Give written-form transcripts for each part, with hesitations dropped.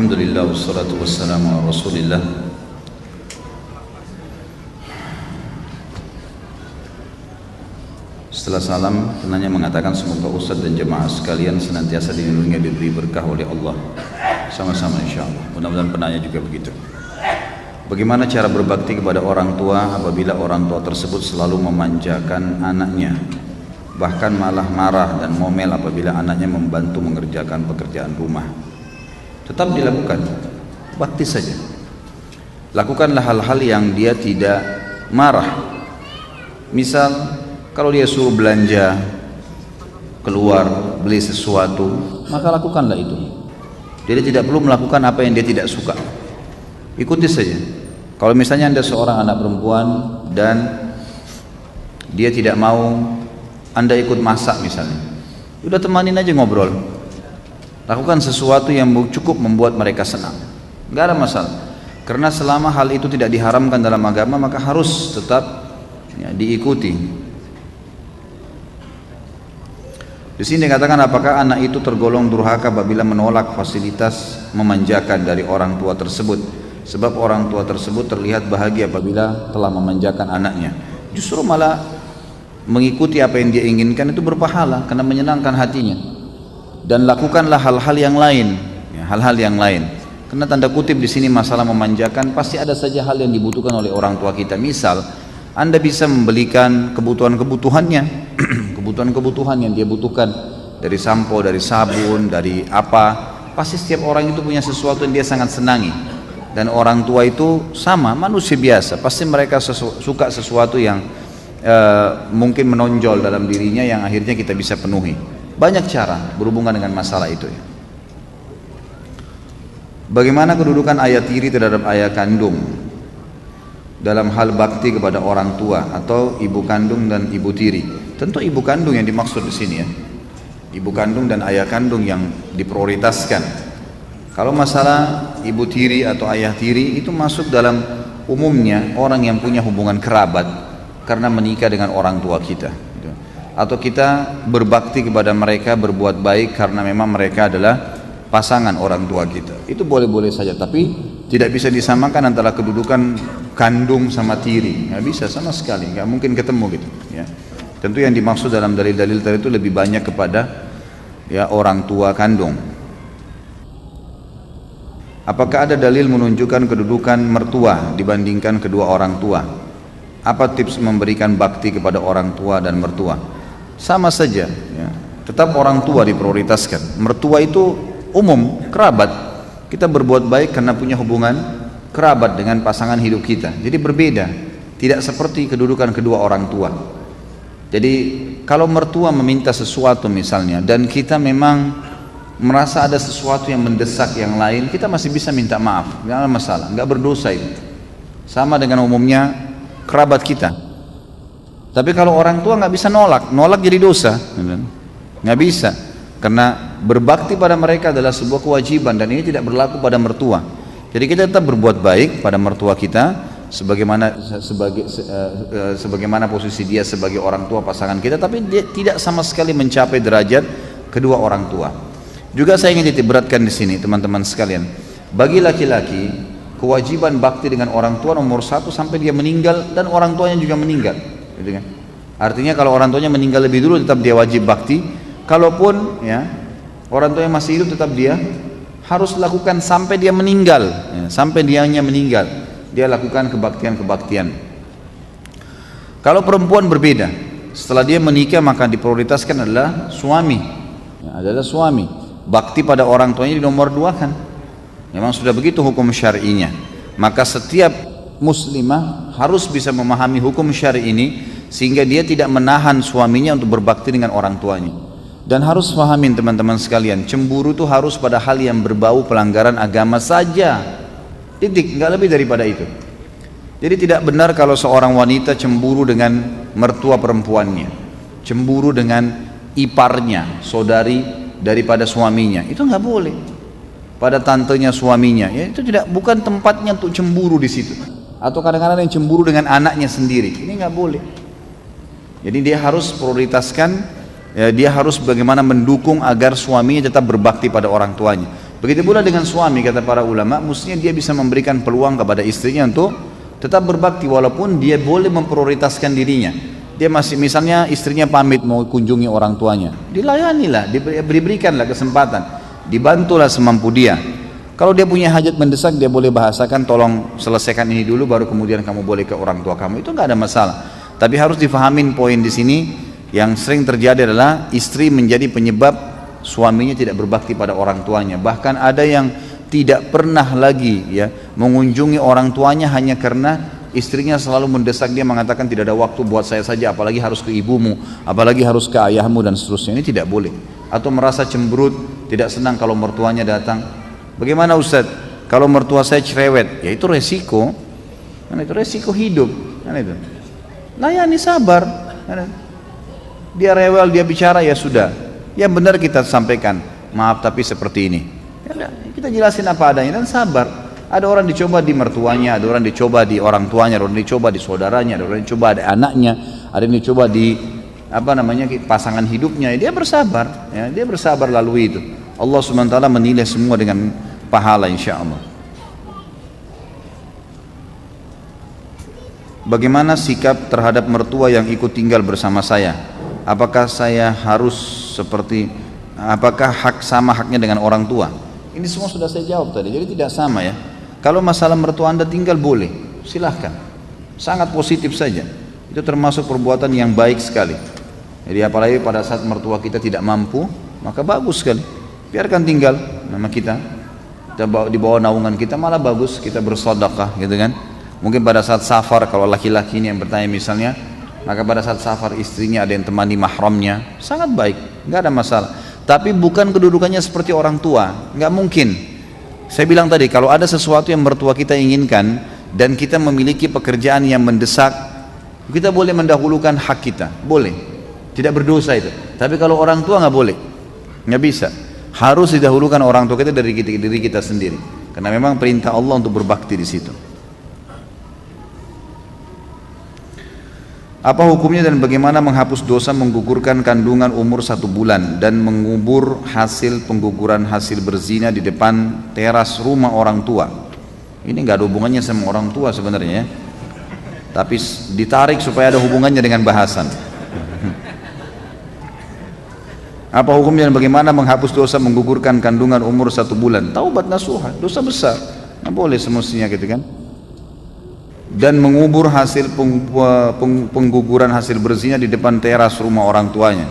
Alhamdulillah wassalatu wassalamu ala Rasulillah. Setelah salam, penanya mengatakan semoga Ustaz dan jemaah sekalian senantiasa dilindungi dan diberi berkah oleh Allah. Sama-sama insyaallah. Mudah-mudahan penanya juga begitu. Bagaimana cara berbakti kepada orang tua apabila orang tua tersebut selalu memanjakan anaknya, bahkan malah marah dan ngomel apabila anaknya membantu mengerjakan pekerjaan rumah? Tetap dilakukan, bakti saja. Lakukanlah hal-hal yang dia tidak marah. Misal, kalau dia suruh belanja, keluar, beli sesuatu, maka lakukanlah itu. Jadi tidak perlu melakukan apa yang dia tidak suka. Ikuti saja. Kalau misalnya Anda seorang anak perempuan dan dia tidak mau Anda ikut masak misalnya, udah temanin aja ngobrol. Lakukan sesuatu yang cukup membuat mereka senang. Gak ada masalah. Karena selama hal itu tidak diharamkan dalam agama, maka harus tetap diikuti. Di sini dikatakan apakah anak itu tergolong durhaka apabila menolak fasilitas memanjakan dari orang tua tersebut, sebab orang tua tersebut terlihat bahagia apabila telah memanjakan anaknya. Justru malah mengikuti apa yang dia inginkan itu berpahala karena menyenangkan hatinya. Dan lakukanlah hal-hal yang lain, hal-hal yang lain. Karena tanda kutip di sini masalah memanjakan, pasti ada saja hal yang dibutuhkan oleh orang tua kita. Misal, Anda bisa membelikan kebutuhan-kebutuhannya, kebutuhan-kebutuhan yang dia butuhkan, dari sampo, dari sabun, dari apa. Pasti setiap orang itu punya sesuatu yang dia sangat senangi. Dan orang tua itu sama, manusia biasa. Pasti mereka suka sesuatu yang mungkin menonjol dalam dirinya yang akhirnya kita bisa penuhi. Banyak cara berhubungan dengan masalah itu ya. Bagaimana kedudukan ayah tiri terhadap ayah kandung dalam hal bakti kepada orang tua atau ibu kandung dan ibu tiri? Tentu ibu kandung yang dimaksud di sini ya. Ibu kandung dan ayah kandung yang diprioritaskan. Kalau masalah ibu tiri atau ayah tiri itu masuk dalam umumnya orang yang punya hubungan kerabat karena menikah dengan orang tua kita. Atau kita berbakti kepada mereka, berbuat baik karena memang mereka adalah pasangan orang tua kita. Itu boleh-boleh saja, tapi tidak bisa disamakan antara kedudukan kandung sama tiri. Nggak bisa sama sekali, nggak mungkin ketemu gitu ya. Tentu yang dimaksud dalam dalil-dalil tadi itu lebih banyak kepada ya orang tua kandung. Apakah ada dalil menunjukkan kedudukan mertua dibandingkan kedua orang tua? Apa tips memberikan bakti kepada orang tua dan mertua? Sama saja ya. Tetap orang tua diprioritaskan. Mertua itu umum, kerabat. Kita berbuat baik karena punya hubungan kerabat dengan pasangan hidup kita. Jadi berbeda, tidak seperti kedudukan kedua orang tua. Jadi kalau mertua meminta sesuatu misalnya dan kita memang merasa ada sesuatu yang mendesak yang lain, kita masih bisa minta maaf, nggak ada masalah, nggak berdosa itu. Sama dengan umumnya kerabat kita. Tapi kalau orang tua nggak bisa nolak jadi dosa, nggak bisa. Karena berbakti pada mereka adalah sebuah kewajiban dan ini tidak berlaku pada mertua. Jadi kita tetap berbuat baik pada mertua kita, sebagaimana posisi dia sebagai orang tua pasangan kita, tapi dia tidak sama sekali mencapai derajat kedua orang tua. Juga saya ingin ditiberatkan di sini teman-teman sekalian, bagi laki-laki kewajiban bakti dengan orang tua nomor 1 sampai dia meninggal dan orang tuanya juga meninggal. Gitu kan? Artinya kalau orang tuanya meninggal lebih dulu tetap dia wajib bakti. Kalaupun ya orang tuanya masih hidup tetap dia harus lakukan sampai dia meninggal ya, sampai dianya meninggal dia lakukan kebaktian-kebaktian. Kalau perempuan berbeda, setelah dia menikah maka diprioritaskan adalah suami ya, adalah suami. Bakti pada orang tuanya di nomor 2 kan. Memang sudah begitu hukum syar'inya. Maka setiap muslimah harus bisa memahami hukum syar'i ini sehingga dia tidak menahan suaminya untuk berbakti dengan orang tuanya. Dan harus pahamin teman-teman sekalian, cemburu itu harus pada hal yang berbau pelanggaran agama saja. Titik, nggak lebih daripada itu. Jadi tidak benar kalau seorang wanita cemburu dengan mertua perempuannya, cemburu dengan iparnya, saudari daripada suaminya. Itu nggak boleh. Pada tantenya suaminya, ya itu bukan tempatnya untuk cemburu di situ. Atau kadang-kadang yang cemburu dengan anaknya sendiri, ini nggak boleh. Jadi dia harus prioritaskan, ya, dia harus bagaimana mendukung agar suaminya tetap berbakti pada orang tuanya. Begitu pula dengan suami, kata para ulama, mestinya dia bisa memberikan peluang kepada istrinya untuk tetap berbakti walaupun dia boleh memprioritaskan dirinya. Dia masih, misalnya istrinya pamit mau kunjungi orang tuanya, dilayanilah, diberikanlah kesempatan, dibantulah semampu dia. Kalau dia punya hajat mendesak, dia boleh bahasakan, tolong selesaikan ini dulu baru kemudian kamu boleh ke orang tua kamu, itu nggak ada masalah. Tapi harus difahamin poin di sini yang sering terjadi adalah istri menjadi penyebab suaminya tidak berbakti pada orang tuanya. Bahkan ada yang tidak pernah lagi ya mengunjungi orang tuanya hanya karena istrinya selalu mendesak dia, mengatakan tidak ada waktu buat saya saja, apalagi harus ke ibumu, apalagi harus ke ayahmu dan seterusnya. Ini tidak boleh. Atau merasa cemberut, tidak senang kalau mertuanya datang. Bagaimana Ustaz? Kalau mertua saya cerewet, ya itu resiko. Kan itu resiko hidup. Kan itu. Layani, sabar. Dia rewel, dia bicara, ya sudah. Yang benar kita sampaikan, maaf tapi seperti ini. Ya, kita jelasin apa adanya dan sabar. Ada orang dicoba di mertuanya, ada orang dicoba di orang tuanya, ada orang dicoba di saudaranya, ada orang dicoba di anaknya, ada yang dicoba di pasangan hidupnya. Dia bersabar, ya, dia bersabar lalui itu. Allah SWT menilai semua dengan pahala insya Allah. Bagaimana sikap terhadap mertua yang ikut tinggal bersama saya? Apakah saya harus apakah sama haknya dengan orang tua? Ini semua sudah saya jawab tadi, jadi tidak sama ya. Kalau masalah mertua Anda tinggal boleh, silahkan, sangat positif saja. Itu termasuk perbuatan yang baik sekali. Jadi apalagi pada saat mertua kita tidak mampu, maka bagus sekali. Biarkan tinggal nama kita di bawah naungan kita, malah bagus, kita bersedekah gitu kan. Mungkin pada saat safar, kalau laki-laki ini yang bertanya misalnya, maka pada saat safar istrinya ada yang temani mahramnya, sangat baik, nggak ada masalah. Tapi bukan kedudukannya seperti orang tua, nggak mungkin. Saya bilang tadi, kalau ada sesuatu yang mertua kita inginkan dan kita memiliki pekerjaan yang mendesak, kita boleh mendahulukan hak kita, boleh, tidak berdosa itu. Tapi kalau orang tua nggak boleh, nggak bisa. Harus didahulukan orang tua kita dari diri kita sendiri, karena memang perintah Allah untuk berbakti di situ. Apa hukumnya dan bagaimana menghapus dosa menggugurkan kandungan umur 1 bulan dan mengubur hasil pengguguran hasil berzina di depan teras rumah orang tua? Ini nggak ada hubungannya sama orang tua sebenarnya ya, tapi ditarik supaya ada hubungannya dengan bahasan. Apa hukumnya dan bagaimana menghapus dosa menggugurkan kandungan umur 1 bulan? Taubat nasuha, dosa besar, nggak boleh semestinya gitu kan. Dan mengubur hasil pengguguran hasil berzina di depan teras rumah orang tuanya.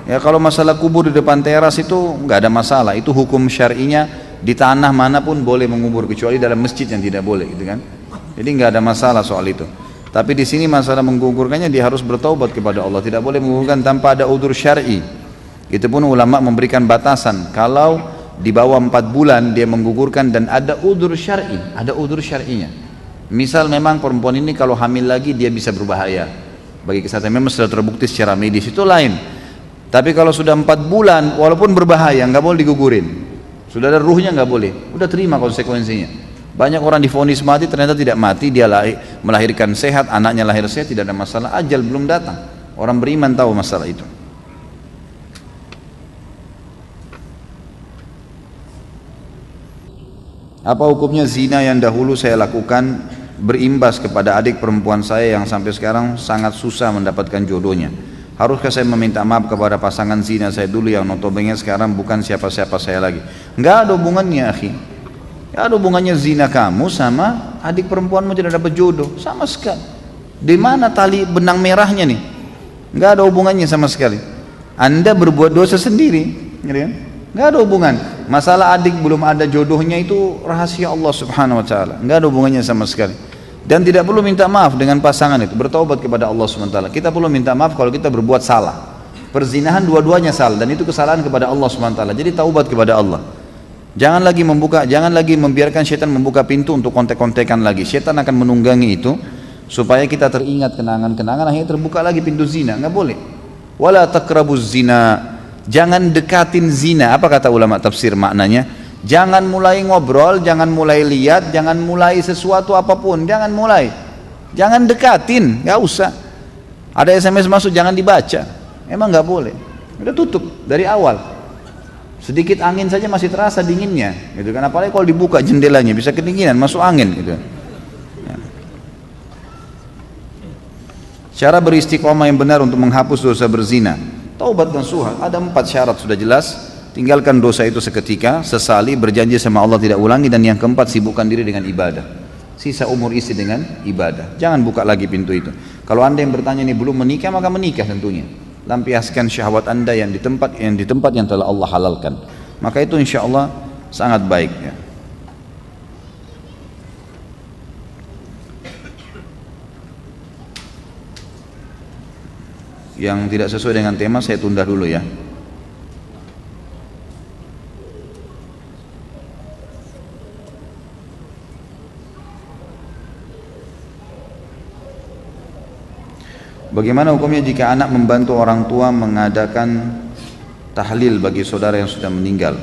Ya kalau masalah kubur di depan teras itu nggak ada masalah, itu hukum syar'inya di tanah manapun boleh mengubur, kecuali dalam masjid yang tidak boleh gitu kan. Jadi nggak ada masalah soal itu. Tapi di sini masalah menggugurkannya dia harus bertaubat kepada Allah, tidak boleh menggugurkan tanpa ada udzur syar'i. Itu pun ulama memberikan batasan, kalau di bawah 4 bulan dia menggugurkan dan ada udzur syar'i, ada udzur syar'inya. Misal memang perempuan ini kalau hamil lagi dia bisa berbahaya bagi kesehatan, memang sudah terbukti secara medis, itu lain. Tapi kalau sudah 4 bulan walaupun berbahaya nggak boleh digugurin, sudah ada ruhnya nggak boleh, udah terima konsekuensinya. Banyak orang divonis mati ternyata tidak mati, dia melahirkan sehat, anaknya lahir sehat, tidak ada masalah, ajal belum datang. Orang beriman tahu masalah itu. Apa hukumnya zina yang dahulu saya lakukan berimbas kepada adik perempuan saya yang sampai sekarang sangat susah mendapatkan jodohnya? Haruskah saya meminta maaf kepada pasangan zina saya dulu yang notabene sekarang bukan siapa-siapa saya lagi? Nggak ada hubungannya akhi. Nggak ada hubungannya zina kamu sama adik perempuanmu tidak dapat jodoh, sama sekali. Di mana tali benang merahnya nih? Nggak ada hubungannya sama sekali. Anda berbuat dosa sendiri, gitu kan? Nggak ada hubungan. Masalah adik belum ada jodohnya itu rahasia Allah Subhanahu Wa Taala. Nggak ada hubungannya sama sekali. Dan tidak perlu minta maaf dengan pasangan itu. Bertaubat kepada Allah Subhanahu Wa Taala. Kita perlu minta maaf kalau kita berbuat salah. Perzinahan dua-duanya salah dan itu kesalahan kepada Allah Subhanahu Wa Taala. Jadi taubat kepada Allah. Jangan lagi membiarkan syaitan membuka pintu untuk kontek-kontekan lagi. Syaitan akan menunggangi itu supaya kita teringat kenangan-kenangan, akhirnya terbuka lagi pintu zina. Nggak boleh. Wala taqrabuz zina. Jangan dekatin zina. Apa kata ulama tafsir maknanya? Jangan mulai ngobrol, jangan mulai lihat, jangan mulai sesuatu apapun, jangan mulai. Jangan dekatin, nggak usah. Ada SMS masuk jangan dibaca. Emang nggak boleh. Udah tutup dari awal. Sedikit angin saja masih terasa dinginnya, gitu kan? Apalagi kalau dibuka jendelanya bisa kedinginan, masuk angin, gitu. Ya. Cara beristiqomah yang benar untuk menghapus dosa berzina. Taubat nasuha, ada 4 syarat sudah jelas. Tinggalkan dosa itu seketika, sesali, berjanji sama Allah tidak ulangi, dan yang keempat sibukkan diri dengan ibadah. Sisa umur isi dengan ibadah. Jangan buka lagi pintu itu. Kalau anda yang bertanya ini belum menikah, maka menikah tentunya. Lampiaskan syahwat anda yang di tempat yang telah Allah halalkan. Maka itu insya Allah sangat baik. Ya. Yang tidak sesuai dengan tema saya tunda dulu ya. Bagaimana hukumnya jika anak membantu orang tua mengadakan tahlil bagi saudara yang sudah meninggal?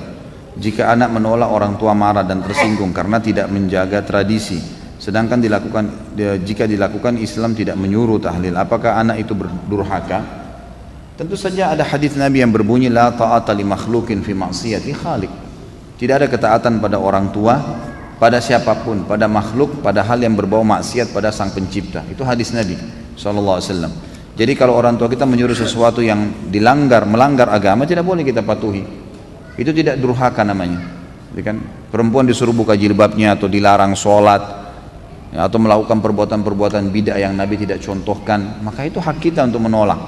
Jika anak menolak, orang tua marah dan tersinggung karena tidak menjaga tradisi, sedangkan jika dilakukan Islam tidak menyuruh tahlil, apakah anak itu berdurhaka? Tentu saja ada hadis Nabi yang berbunyi la ta'ata li makhlukin fi ma'siyati khaliq. Tidak ada ketaatan pada orang tua, pada siapapun, pada makhluk, pada hal yang berbau maksiat pada sang pencipta. Itu hadis Nabi SAW. Jadi kalau orang tua kita menyuruh sesuatu yang melanggar agama, tidak boleh kita patuhi. Itu tidak durhaka namanya. Jadi kan perempuan disuruh buka jilbabnya atau dilarang sholat, ya, atau melakukan perbuatan-perbuatan bid'ah yang Nabi tidak contohkan, maka itu hak kita untuk menolak.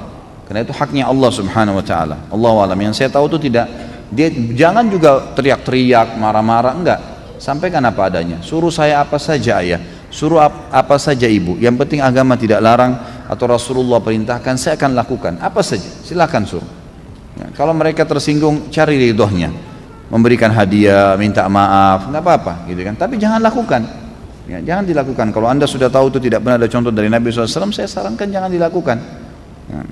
Karena itu haknya Allah Subhanahu wa taala. Allahu a'lam. Yang saya tahu itu tidak, dia jangan juga teriak-teriak, marah-marah, enggak. Sampaikan apa adanya. Suruh saya apa saja ayah, suruh apa saja ibu. Yang penting agama tidak larang atau Rasulullah perintahkan, saya akan lakukan. Apa saja, silakan suruh. Ya, kalau mereka tersinggung, cari ridhonya, memberikan hadiah, minta maaf, nggak apa-apa, gitu kan. Tapi jangan lakukan. Ya, jangan dilakukan. Kalau anda sudah tahu itu tidak pernah ada contoh dari Nabi SAW, saya sarankan jangan dilakukan. Ya.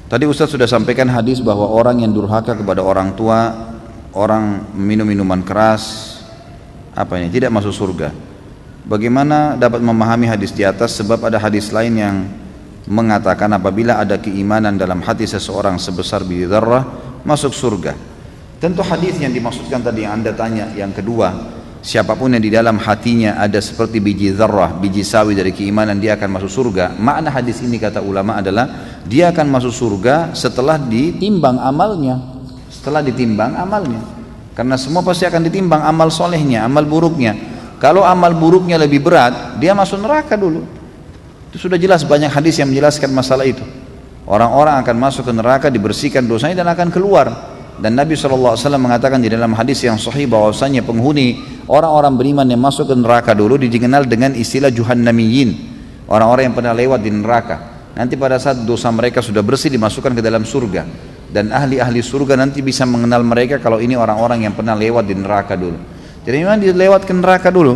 Tadi Ustaz sudah sampaikan hadis bahwa orang yang durhaka kepada orang tua, orang minum minuman keras, tidak masuk surga. Bagaimana dapat memahami hadis di atas? Sebab ada hadis lain yang mengatakan apabila ada keimanan dalam hati seseorang sebesar biji dzarrah, masuk surga. Tentu hadis yang dimaksudkan tadi yang anda tanya, yang kedua, siapapun yang di dalam hatinya ada seperti biji dzarrah, biji sawi dari keimanan, dia akan masuk surga. Makna hadis ini kata ulama adalah dia akan masuk surga setelah ditimbang amalnya. Setelah ditimbang amalnya, karena semua pasti akan ditimbang amal solehnya, amal buruknya. Kalau amal buruknya lebih berat, dia masuk neraka dulu. Itu sudah jelas, banyak hadis yang menjelaskan masalah itu. Orang-orang akan masuk ke neraka, dibersihkan dosanya dan akan keluar. Dan Nabi SAW mengatakan di dalam hadis yang sahih bahwasanya penghuni orang-orang beriman yang masuk ke neraka dulu dikenal dengan istilah juhannamiyin, orang-orang yang pernah lewat di neraka. Nanti pada saat dosa mereka sudah bersih, dimasukkan ke dalam surga. Dan ahli-ahli surga nanti bisa mengenal mereka kalau ini orang-orang yang pernah lewat di neraka dulu. Jadi memang dilewat ke neraka dulu.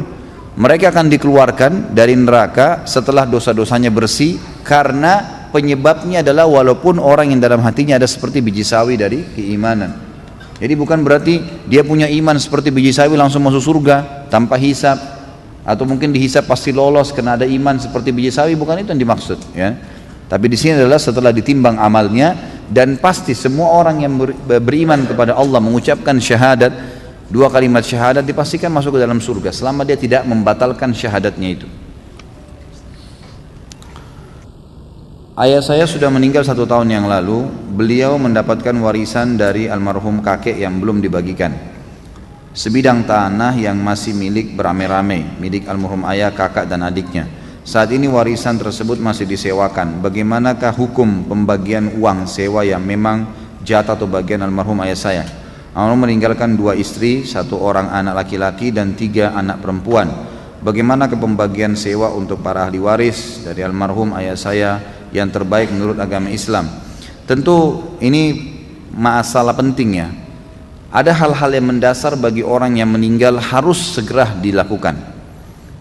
Mereka akan dikeluarkan dari neraka setelah dosa-dosanya bersih, karena penyebabnya adalah walaupun orang yang dalam hatinya ada seperti biji sawi dari keimanan. Jadi bukan berarti dia punya iman seperti biji sawi langsung masuk surga tanpa hisab, atau mungkin dihisab pasti lolos karena ada iman seperti biji sawi, bukan itu yang dimaksud, ya. Tapi di sini adalah setelah ditimbang amalnya, dan pasti semua orang yang beriman kepada Allah mengucapkan syahadat, 2 kalimat syahadat, dipastikan masuk ke dalam surga selama dia tidak membatalkan syahadatnya itu. Ayah saya sudah meninggal 1 tahun yang lalu. Beliau mendapatkan warisan dari almarhum kakek yang belum dibagikan, sebidang tanah yang masih milik beramai-ramai, milik almarhum ayah, kakak dan adiknya. Saat ini warisan tersebut masih disewakan. Bagaimanakah hukum pembagian uang sewa yang memang jatah atau bagian almarhum ayah saya? Almarhum meninggalkan 2 istri, 1 orang anak laki-laki dan 3 anak perempuan. Bagaimana pembagian sewa untuk para ahli waris dari almarhum ayah saya yang terbaik menurut agama Islam? Tentu ini masalah penting ya. Ada hal-hal yang mendasar bagi orang yang meninggal harus segera dilakukan.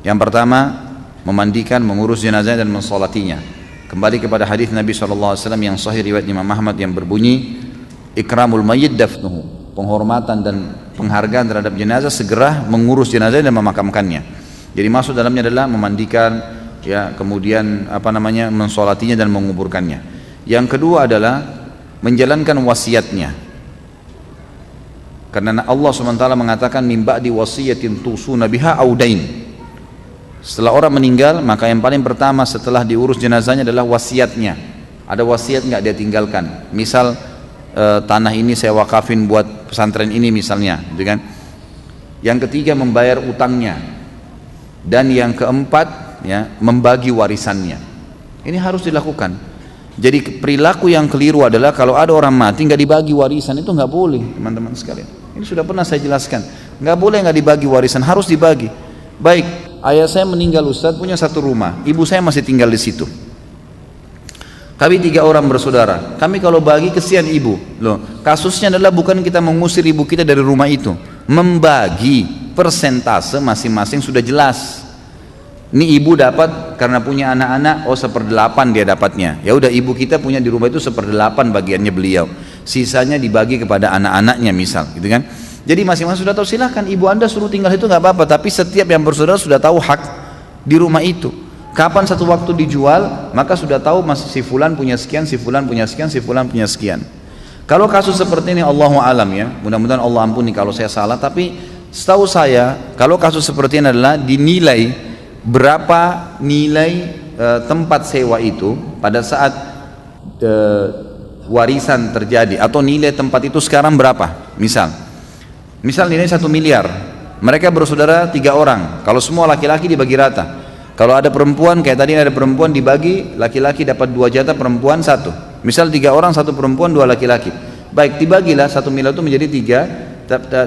Yang pertama, memandikan, mengurus jenazah dan mensolatinya. Kembali kepada hadis Nabi SAW yang sahih riwayat Imam Ahmad yang berbunyi, ikramul mayyit dafnuhu, penghormatan dan penghargaan terhadap jenazah, segera mengurus jenazah dan memakamkannya. Jadi masuk dalamnya adalah memandikan, ya, kemudian mensolatinya dan menguburkannya. Yang kedua adalah menjalankan wasiatnya. Karena Allah SWT mengatakan min ba'di wasiyatin tusuna biha audain. Setelah orang meninggal, maka yang paling pertama setelah diurus jenazahnya adalah wasiatnya. Ada wasiat nggak dia tinggalkan? Misal tanah ini saya wakafin buat pesantren ini misalnya, gitu kan? Yang ketiga membayar utangnya, dan yang keempat ya membagi warisannya. Ini harus dilakukan. Jadi perilaku yang keliru adalah kalau ada orang mati nggak dibagi warisan, itu nggak boleh, teman-teman sekalian. Ini sudah pernah saya jelaskan, nggak boleh nggak dibagi warisan, harus dibagi. Baik, ayah saya meninggal Ustadz, punya satu rumah, ibu saya masih tinggal di situ. Kami 3 orang bersaudara. Kami kalau bagi kesian ibu. Loh, kasusnya adalah bukan kita mengusir ibu kita dari rumah itu, membagi persentase masing-masing sudah jelas. Ini ibu dapat karena punya anak-anak, 1/8 dia dapatnya. Ya udah, ibu kita punya di rumah itu 1/8 bagiannya beliau. Sisanya dibagi kepada anak-anaknya misal, gitu kan? Jadi masing-masing sudah tahu, silahkan ibu anda suruh tinggal itu nggak apa-apa. Tapi setiap yang bersaudara sudah tahu hak di rumah itu. Kapan satu waktu dijual, maka sudah tahu masih si fulan punya sekian, si fulan punya sekian, si fulan punya sekian. Kalau kasus seperti ini, Allahu alam ya, mudah-mudahan Allah ampuni kalau saya salah. Tapi setahu saya, kalau kasus seperti ini adalah dinilai berapa nilai tempat sewa itu pada saat warisan terjadi, atau nilai tempat itu sekarang berapa. Misal nilai 1 miliar, mereka bersaudara 3 orang, kalau semua laki-laki dibagi rata. Kalau ada perempuan, kayak tadi ada perempuan dibagi, laki-laki dapat 2 jatah, perempuan 1. Misal 3 orang, 1 perempuan, 2 laki-laki. Baik, dibagilah 1 miliar itu menjadi 3,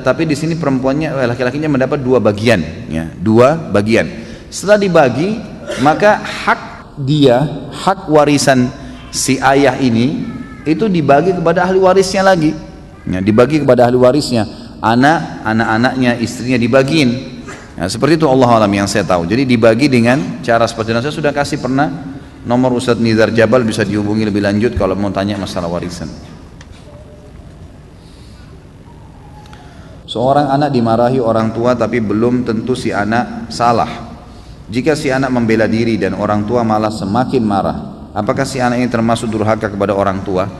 tapi di sini perempuannya, laki-lakinya mendapat 2 bagian, ya, 2 bagian. Setelah dibagi, maka hak warisan si ayah ini itu dibagi kepada ahli warisnya lagi, ya, dibagi kepada ahli warisnya, anak-anaknya, istrinya dibagiin. Ya, seperti itu Allah alam yang saya tahu. Jadi dibagi dengan cara seperti itu. Saya sudah kasih pernah nomor Ustadz Nizar Jabal, bisa dihubungi lebih lanjut kalau mau tanya masalah warisan. Seorang anak dimarahi orang tua tapi belum tentu si anak salah. Jika si anak membela diri dan orang tua malah semakin marah, apakah si anak ini termasuk durhaka kepada orang tua?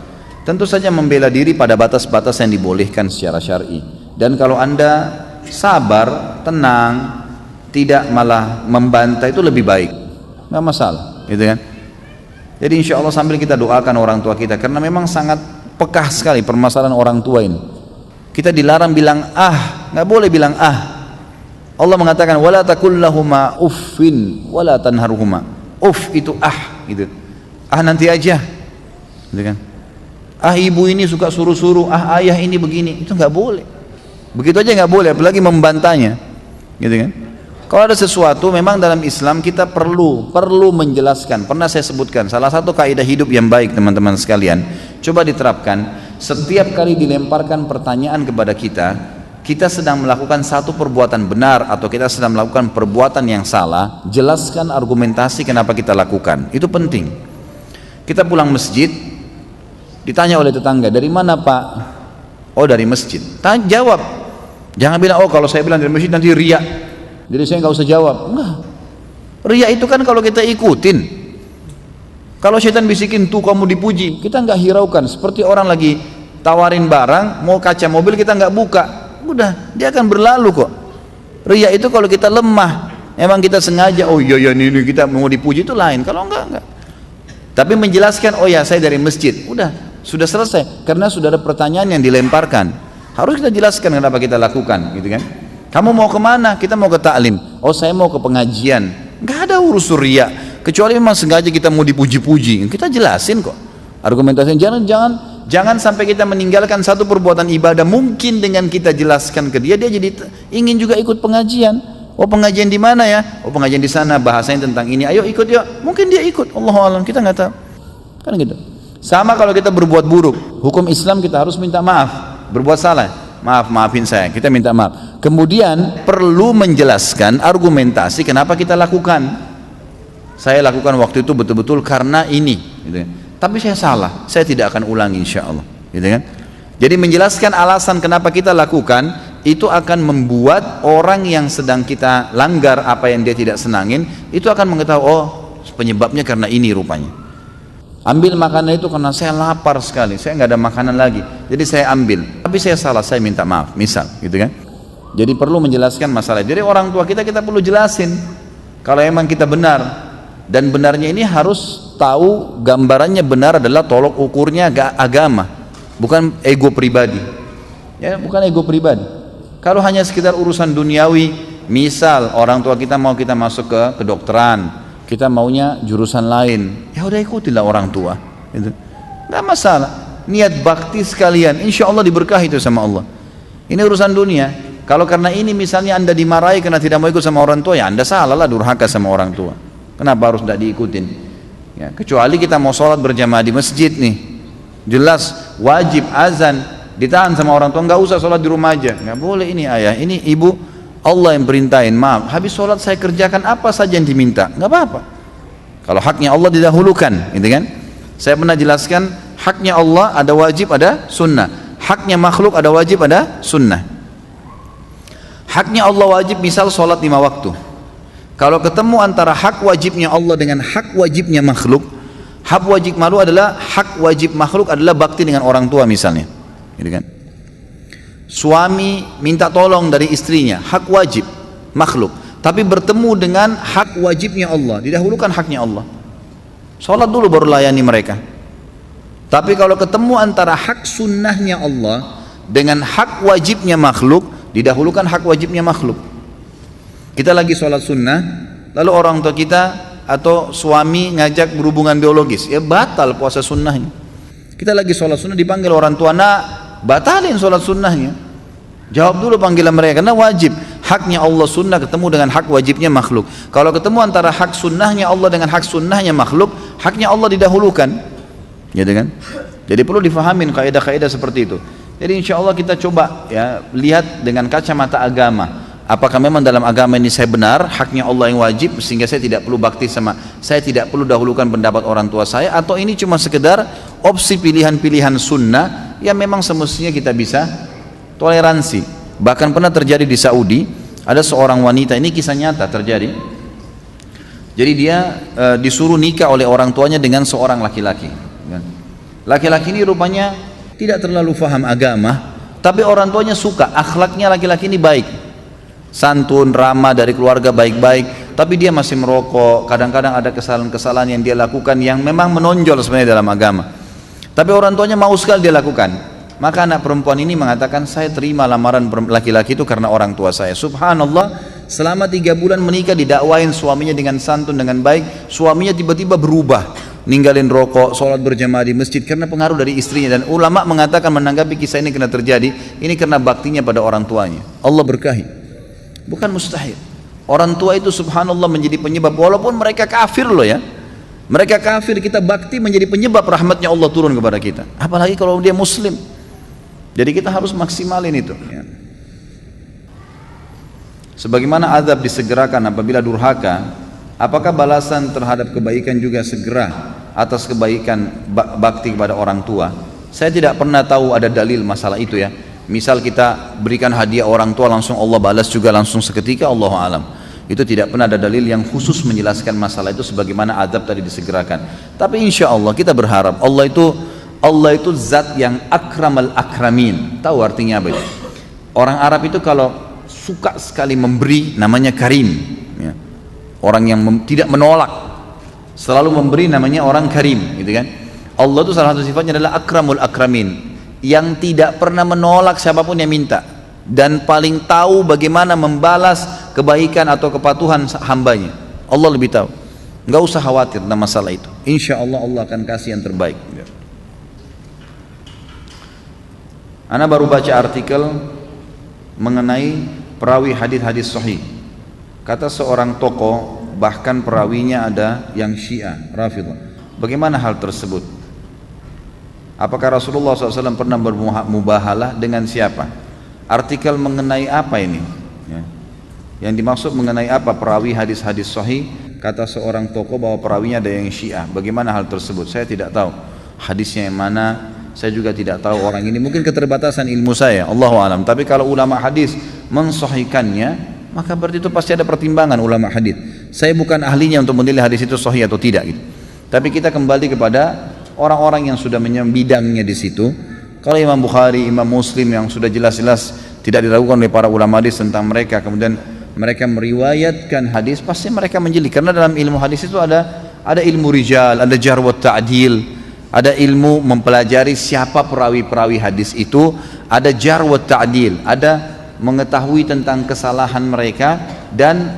Tentu saja membela diri pada batas-batas yang dibolehkan secara syar'i. Dan kalau anda sabar, tenang, tidak malah membantai, itu lebih baik, nggak masalah, gitu kan? Jadi insya Allah sambil kita doakan orang tua kita, karena memang sangat pekah sekali permasalahan orang tua ini. Kita dilarang bilang nggak boleh bilang Allah mengatakan wala taqul lahuma uffin wala tanharhuma. Uff itu gitu. Nanti aja, gitu kan? Ibu ini suka suruh-suruh, ayah ini begini, itu nggak boleh. Begitu aja nggak boleh, apalagi membantahnya, gitu kan? Kalau ada sesuatu memang dalam Islam kita perlu menjelaskan. Pernah saya sebutkan salah satu kaidah hidup yang baik, teman-teman sekalian, coba diterapkan. Setiap kali dilemparkan pertanyaan kepada kita sedang melakukan satu perbuatan benar atau kita sedang melakukan perbuatan yang salah, jelaskan argumentasi kenapa kita lakukan. Itu penting. Kita pulang masjid, ditanya oleh tetangga, dari mana Pak? Oh, dari masjid. Jawab. Jangan bilang, kalau saya bilang dari masjid nanti riya, jadi saya nggak usah jawab. Enggak. Riya itu kan kalau kita ikutin. Kalau syaitan bisikin, tuh kamu dipuji, kita nggak hiraukan. Seperti orang lagi tawarin barang, mau kaca mobil kita nggak buka, udah dia akan berlalu kok. Riya itu kalau kita lemah, emang kita sengaja, iya ini kita mau dipuji, itu lain. Kalau enggak. Tapi menjelaskan, ya saya dari masjid, udah, sudah selesai. Karena sudah ada pertanyaan yang dilemparkan, harus kita jelaskan kenapa kita lakukan, gitu kan? Kamu mau kemana? Kita mau ke taklim. Saya mau ke pengajian. Nggak ada urus riya, kecuali memang sengaja kita mau dipuji-puji. Kita jelasin kok argumentasinya. Jangan sampai kita meninggalkan satu perbuatan ibadah, mungkin dengan kita jelaskan ke dia jadi ingin juga ikut pengajian. Pengajian di mana ya? Pengajian di sana, bahasanya tentang ini. Ayo ikut yuk. Mungkin dia ikut. Allahu a'lam, kita nggak tahu. Kan gitu. Sama kalau kita berbuat buruk, hukum Islam kita harus minta maaf. Berbuat salah, maafin saya, kita minta maaf. Kemudian perlu menjelaskan argumentasi kenapa kita lakukan. Saya lakukan waktu itu betul-betul karena ini, gitu. Tapi saya salah, saya tidak akan ulangi insya Allah, gitu kan? Jadi menjelaskan alasan kenapa kita lakukan itu akan membuat orang yang sedang kita langgar apa yang dia tidak senangin itu akan mengetahui, penyebabnya karena ini rupanya. Ambil makanan itu karena saya lapar sekali, saya nggak ada makanan lagi, jadi saya ambil. Tapi saya salah, saya minta maaf, misal, gitu kan? Jadi perlu menjelaskan masalah. Jadi orang tua kita perlu jelasin kalau emang kita benar, dan benarnya ini harus tahu gambarannya benar adalah tolok ukurnya agama, bukan ego pribadi. Ya, bukan ego pribadi. Kalau hanya sekitar urusan duniawi, misal orang tua kita mau kita masuk ke kedokteran, kita maunya jurusan lain, ya udah ikutilah orang tua, itu nggak masalah. Niat bakti sekalian, insya Allah diberkahi itu sama Allah. Ini urusan dunia. Kalau karena ini misalnya anda dimarahi karena tidak mau ikut sama orang tua, ya anda salah lah, durhaka sama orang tua. Kenapa harus tidak diikutin? Ya, kecuali kita mau sholat berjamaah di masjid nih, jelas wajib azan, ditahan sama orang tua, nggak usah sholat di rumah aja, nggak boleh. Ini ayah, ini ibu, Allah yang perintahin, maaf, habis sholat saya kerjakan apa saja yang diminta, nggak apa-apa. Kalau haknya Allah didahulukan, gitu kan? Saya pernah jelaskan, haknya Allah ada wajib, ada sunnah. Haknya makhluk ada wajib, ada sunnah. Haknya Allah wajib, misal sholat 5 waktu. Kalau ketemu antara hak wajibnya Allah dengan hak wajibnya makhluk, hak wajib makhluk adalah hak wajib makhluk adalah bakti dengan orang tua misalnya, gitu kan? Suami minta tolong dari istrinya, hak wajib makhluk, tapi bertemu dengan hak wajibnya Allah, didahulukan haknya Allah. Sholat dulu baru layani mereka. Tapi kalau ketemu antara hak sunnahnya Allah dengan hak wajibnya makhluk, didahulukan hak wajibnya makhluk. Kita lagi sholat sunnah, lalu orang tua kita atau suami ngajak berhubungan biologis, ya batal puasa sunnahnya. Kita lagi sholat sunnah, dipanggil orang tua, nak, batalin sholat sunnahnya. Jawab dulu panggilan mereka, karena wajib. Haknya Allah sunnah ketemu dengan hak wajibnya makhluk. Kalau ketemu antara hak sunnahnya Allah dengan hak sunnahnya makhluk, haknya Allah didahulukan, gitu kan? Jadi perlu difahamin kaidah-kaidah seperti itu. Jadi insya Allah kita coba ya lihat dengan kacamata agama. Apakah memang dalam agama ini saya benar, haknya Allah yang wajib, sehingga saya tidak perlu bakti sama, saya tidak perlu dahulukan pendapat orang tua saya, atau ini cuma sekedar opsi pilihan-pilihan sunnah yang memang semestinya kita bisa toleransi. Bahkan pernah terjadi di Saudi, ada seorang wanita, ini kisah nyata terjadi. Jadi dia disuruh nikah oleh orang tuanya dengan seorang laki-laki. Laki-laki ini rupanya tidak terlalu paham agama, tapi orang tuanya suka, akhlaknya laki-laki ini baik, santun, ramah, dari keluarga baik-baik, tapi dia masih merokok. Kadang-kadang ada kesalahan-kesalahan yang dia lakukan yang memang menonjol sebenarnya dalam agama, tapi orang tuanya mau sekali dia lakukan. Maka anak perempuan ini mengatakan, saya terima lamaran laki-laki itu karena orang tua saya. Subhanallah, selama 3 bulan menikah, didakwain suaminya dengan santun, dengan baik. Suaminya tiba-tiba berubah, ninggalin rokok, sholat berjamaah di masjid karena pengaruh dari istrinya. Dan ulama mengatakan, menanggapi kisah ini karena terjadi, ini karena baktinya pada orang tuanya. Allah berkahi, bukan mustahil. Orang tua itu subhanallah menjadi penyebab, walaupun mereka kafir loh ya, mereka kafir, kita bakti menjadi penyebab rahmatnya Allah turun kepada kita, apalagi kalau dia muslim. Jadi kita harus maksimalin itu ya. Sebagaimana azab disegerakan apabila durhaka, apakah balasan terhadap kebaikan juga segera atas kebaikan bakti kepada orang tua? Saya tidak pernah tahu ada dalil masalah itu ya. Misal kita berikan hadiah orang tua langsung Allah balas juga langsung seketika, Allahu alam. Itu tidak pernah ada dalil yang khusus menjelaskan masalah itu sebagaimana azab tadi disegerakan. Tapi insya Allah kita berharap, Allah itu zat yang akramal akramin. Tahu artinya apa itu? Orang Arab itu kalau suka sekali memberi namanya karim ya. Orang yang tidak menolak, selalu memberi namanya orang karim, gitu kan? Allah itu salah satu sifatnya adalah akramul akramin, yang tidak pernah menolak siapapun yang minta, dan paling tahu bagaimana membalas kebaikan atau kepatuhan hambanya. Allah lebih tahu. Nggak usah khawatir tentang masalah itu. Insya Allah Allah akan kasih yang terbaik. Ana baru baca artikel mengenai perawi hadis-hadis sahih. Kata seorang tokoh, bahkan perawinya ada yang Syiah, Rafidhah. Bagaimana hal tersebut? Apakah Rasulullah SAW pernah bermubahalah dengan siapa? Artikel mengenai apa ini? Ya. Yang dimaksud mengenai apa perawi hadis-hadis sahih? Kata seorang tokoh bahwa perawinya ada yang Syiah. Bagaimana hal tersebut? Saya tidak tahu hadisnya yang mana. Saya juga tidak tahu orang ini, mungkin keterbatasan ilmu saya, Allahu alam. Tapi kalau ulama hadis mensahihkannya, maka berarti itu pasti ada pertimbangan ulama hadis. Saya bukan ahlinya untuk menilai hadis itu sahih atau tidak gitu. Tapi kita kembali kepada orang-orang yang sudah bidangnya di situ. Kalau Imam Bukhari, Imam Muslim yang sudah jelas-jelas tidak diragukan oleh para ulama hadis tentang mereka, kemudian mereka meriwayatkan hadis, pasti mereka menjeli. Karena dalam ilmu hadis itu ada ilmu rijal, ada jar wa ta'dil, ada ilmu mempelajari siapa perawi-perawi hadis itu, ada jar wa ta'dil, ada mengetahui tentang kesalahan mereka dan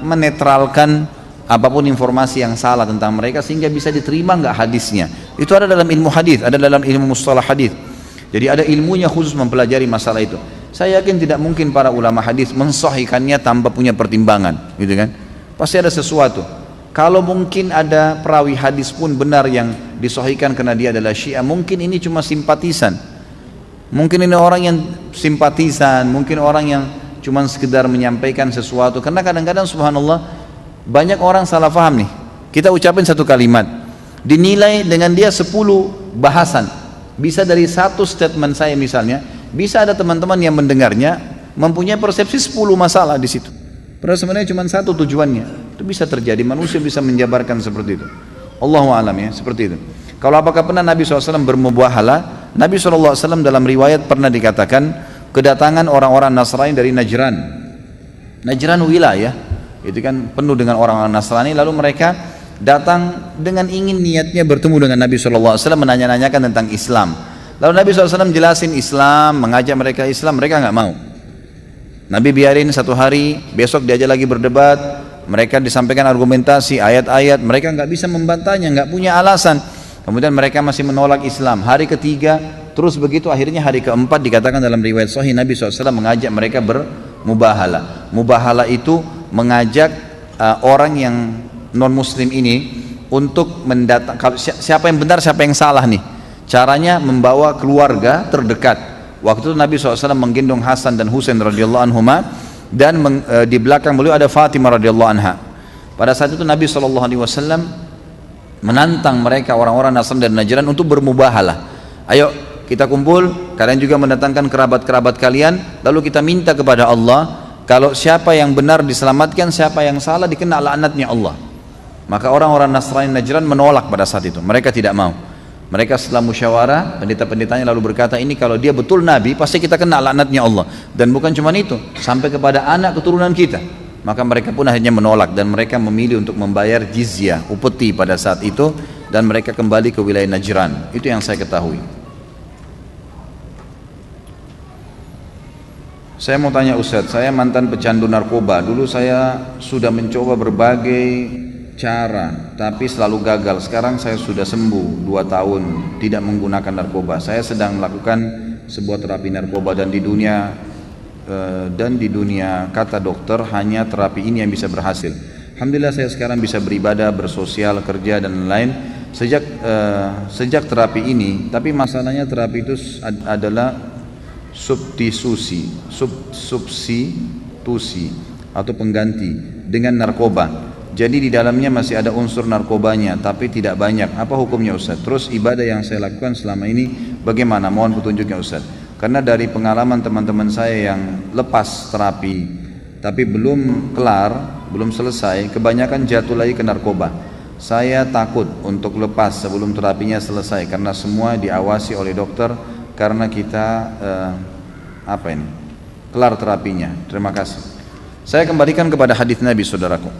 menetralkan apapun informasi yang salah tentang mereka sehingga bisa diterima nggak hadisnya. Itu ada dalam ilmu hadis, ada dalam ilmu mustalah hadis. Jadi ada ilmunya khusus mempelajari masalah itu. Saya yakin tidak mungkin para ulama hadis mensahihkannya tanpa punya pertimbangan, gitu kan? Pasti ada sesuatu. Kalau mungkin ada perawi hadis pun benar yang disahihkan karena dia adalah Syiah, mungkin ini cuma simpatisan. Mungkin ini orang yang simpatisan, mungkin orang yang cuma sekedar menyampaikan sesuatu. Karena kadang-kadang subhanallah banyak orang salah paham nih. Kita ucapin satu kalimat, dinilai dengan dia 10 bahasan. Bisa dari satu statement saya misalnya, bisa ada teman-teman yang mendengarnya mempunyai persepsi 10 masalah di situ. Padahal sebenarnya cuma satu tujuannya. Itu bisa terjadi, manusia bisa menjabarkan seperti itu. Allahu a'lam ya, seperti itu. Kalau apakah pernah Nabi SAW bermubahala? Nabi SAW dalam riwayat pernah dikatakan kedatangan orang-orang Nasrani dari Najran. Najran wilayah, itu kan penuh dengan orang-orang Nasrani, lalu mereka datang dengan ingin niatnya bertemu dengan Nabi SAW, menanya-nanyakan tentang Islam. Lalu Nabi SAW jelasin Islam, mengajak mereka Islam, mereka nggak mau. Nabi biarin satu hari, besok diajak lagi berdebat, mereka disampaikan argumentasi, ayat-ayat, mereka nggak bisa membantahnya, nggak punya alasan. Kemudian mereka masih menolak Islam. Hari ketiga, terus begitu, akhirnya hari keempat dikatakan dalam riwayat Sahih Nabi SAW mengajak mereka bermubahala. Mubahala itu mengajak orang yang non muslim ini untuk mendatang, siapa yang benar siapa yang salah nih. Caranya membawa keluarga terdekat. Waktu itu Nabi SAW menggendong Hasan dan Husain radhiyallahu anhuma, dan di belakang beliau ada Fatimah radhiyallahu anha. Pada saat itu Nabi SAW menantang mereka orang-orang Nasrani dan Najran untuk bermubahalah. Ayo kita kumpul, kalian juga mendatangkan kerabat-kerabat kalian, lalu kita minta kepada Allah, kalau siapa yang benar diselamatkan, siapa yang salah dikena laknatnya Allah. Maka orang-orang Nasrani Najran menolak pada saat itu, mereka tidak mau. Mereka setelah musyawarah, pendeta-pendetanya lalu berkata, ini kalau dia betul Nabi, pasti kita kena laknatnya Allah. Dan bukan cuma itu, sampai kepada anak keturunan kita. Maka mereka pun akhirnya menolak, dan mereka memilih untuk membayar jizyah, upeti pada saat itu, dan mereka kembali ke wilayah Najran. Itu yang saya ketahui. Saya mau tanya Ustadz, saya mantan pecandu narkoba. Dulu saya sudah mencoba berbagai cara, tapi selalu gagal. Sekarang saya sudah sembuh 2 tahun tidak menggunakan narkoba. Saya sedang melakukan sebuah terapi narkoba, dan di dunia kata dokter hanya terapi ini yang bisa berhasil. Alhamdulillah saya sekarang bisa beribadah, bersosial, kerja dan lain-lain sejak terapi ini. Tapi masalahnya terapi itu adalah substitusi atau pengganti dengan narkoba. Jadi di dalamnya masih ada unsur narkobanya, tapi tidak banyak. Apa hukumnya Ustaz? Terus ibadah yang saya lakukan selama ini bagaimana? Mohon petunjuknya Ustaz. Karena dari pengalaman teman-teman saya yang lepas terapi, tapi belum kelar, belum selesai, kebanyakan jatuh lagi ke narkoba. Saya takut untuk lepas sebelum terapinya selesai, karena semua diawasi oleh dokter, karena kita kelar terapinya. Terima kasih. Saya kembalikan kepada hadis Nabi, saudaraku.